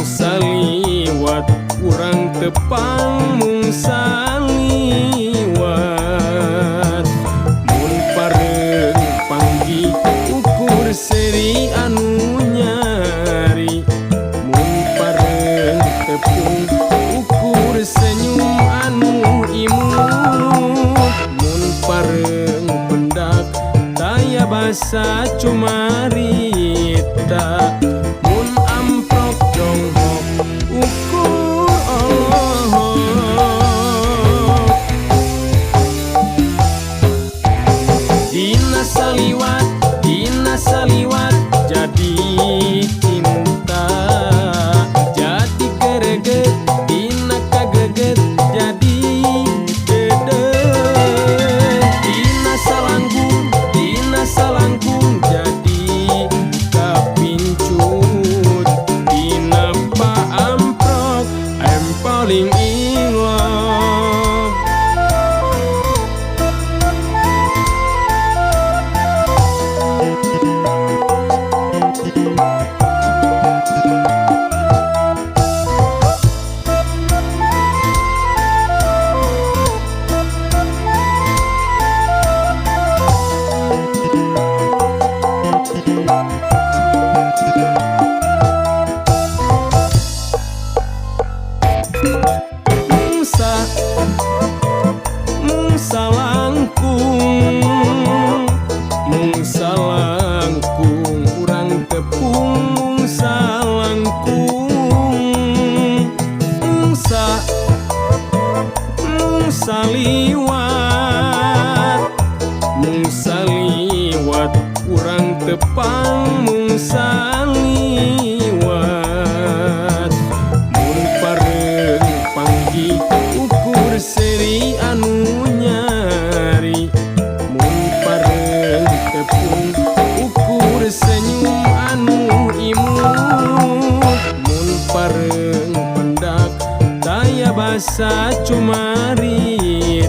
saliwat kurang tepang mung saliwat mun pareng panggi ukur seri anu nyari mun pareng tepung ukur senyum anu imut mun pareng pendak taya basa cumarita mun amprok jonghok ukur Allah dina saliwat jadi cinta jadi gereget dina kageget jadi dede dina salangkung jadi kapincut dina paamprok I'm falling in love salangkung urang tepung mung saliwat urang tepang mung saliwat mun pareng panggi ukur seri anu nyari mun pareng tepung ukur senyum anu imut mun pareng pendak taya basa cumarita